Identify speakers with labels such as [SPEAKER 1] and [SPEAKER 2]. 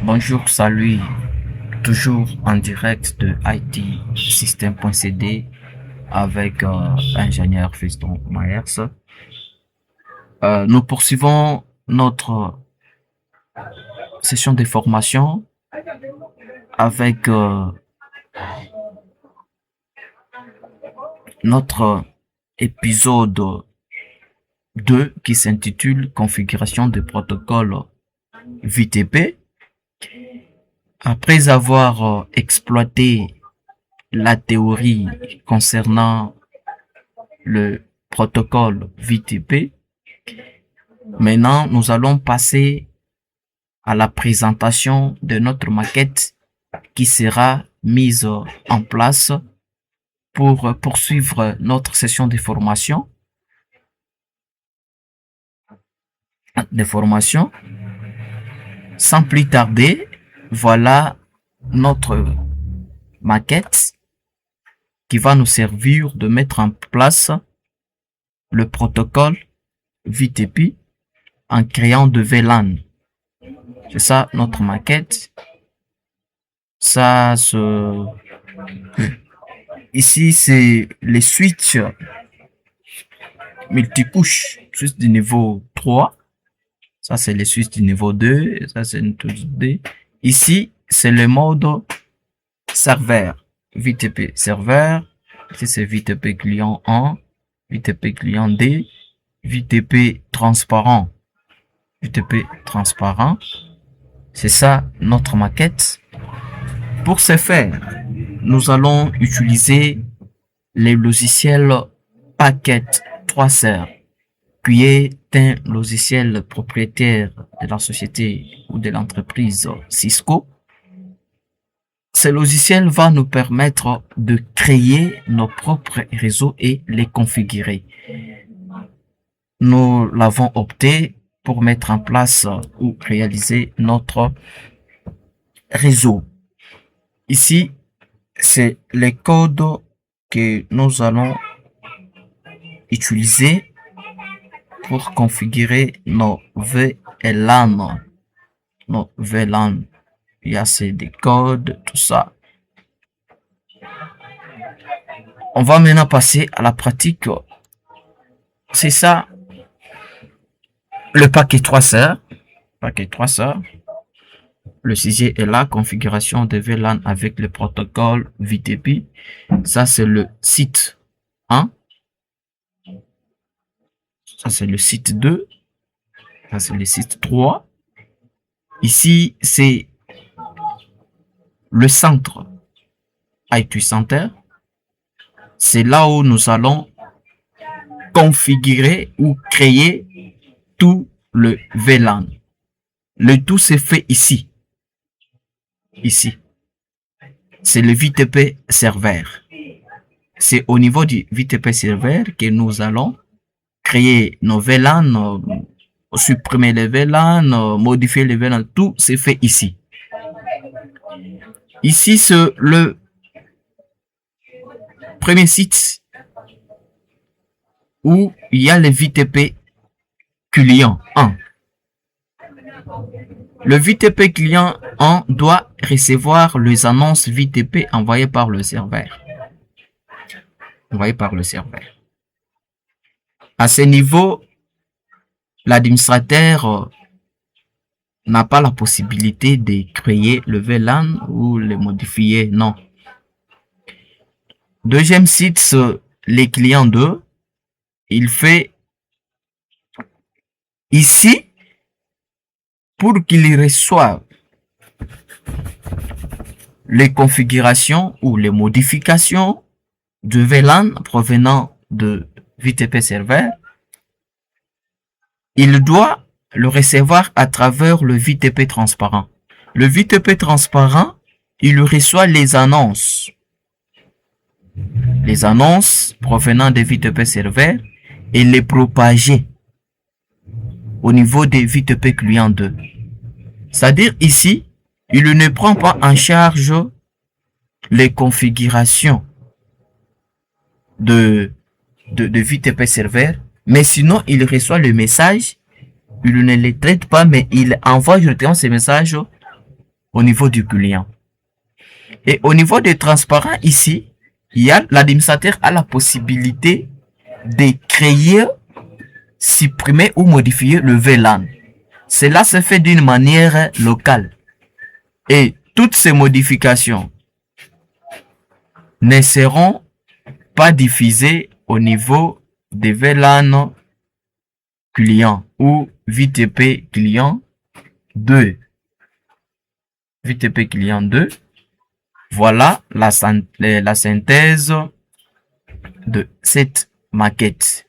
[SPEAKER 1] Bonjour, salut, toujours en direct de IT System.cd avec ingénieur Fiston Myers. Nous poursuivons notre session de formation avec notre épisode 2 qui s'intitule Configuration de protocole VTP. Après avoir exploité la théorie concernant le protocole VTP, maintenant nous allons passer à la présentation de notre maquette qui sera mise en place pour poursuivre notre session de formation. Sans plus tarder, voilà notre maquette qui va nous servir de mettre en place le protocole VTP en créant de VLAN. C'est ça notre maquette. Ici c'est les switches multicouches, switch du niveau 3. Ça c'est les switches du niveau 2. Et ça c'est une D. Ici c'est le mode serveur, VTP serveur. Ici c'est VTP client 1, VTP client D, VTP transparent. VTP transparent. C'est ça notre maquette. Pour ce faire, nous allons utiliser les logiciels Packet 3R, qui est un logiciel propriétaire de la société ou de l'entreprise Cisco. Ce logiciel va nous permettre de créer nos propres réseaux et les configurer. Nous l'avons opté pour mettre en place ou réaliser notre réseau. Ici, c'est les codes que nous allons utiliser pour configurer nos VLAN. Nos VLAN. Il y a des codes, tout ça. On va maintenant passer à la pratique. C'est ça. Le paquet 3R. Paquet 3R. Le sujet est là. Configuration de VLAN avec le protocole VTP. Ça, c'est le site 1. Ça, c'est le site 2. Ça, c'est le site 3. Ici, c'est le centre IT Center. C'est là où nous allons configurer ou créer tout le VLAN. Le tout se fait ici. Ici. C'est le VTP serveur. C'est au niveau du VTP serveur que nous allons créer nos VLAN, supprimer les VLAN, modifier les VLAN. Tout se fait ici. Ici, c'est le premier site où il y a le VTP client 1. Le VTP client 1 doit recevoir les annonces VTP envoyées par le serveur. À ce niveau, l'administrateur n'a pas la possibilité de créer le VLAN ou le modifier, non. Deuxième site, c'est les clients 2. Il fait ici pour qu'il reçoive les configurations ou les modifications de VLAN provenant de VTP serveur. Il doit le recevoir à travers le VTP transparent. Le VTP transparent, il reçoit les annonces. Les annonces provenant des VTP serveurs et les propager au niveau des VTP client 2. C'est-à-dire ici, il ne prend pas en charge les configurations de VTP serveur, mais sinon il reçoit le message, il ne les traite pas, mais il envoie directement ces messages au niveau du client. Et au niveau des transparents ici, il y a l'administrateur a la possibilité de créer, supprimer ou modifier le VLAN. Cela se fait d'une manière locale. Et toutes ces modifications ne seront pas diffusées au niveau des VLAN client ou VTP client 2. VTP client 2. Voilà la synthèse de cette maquette.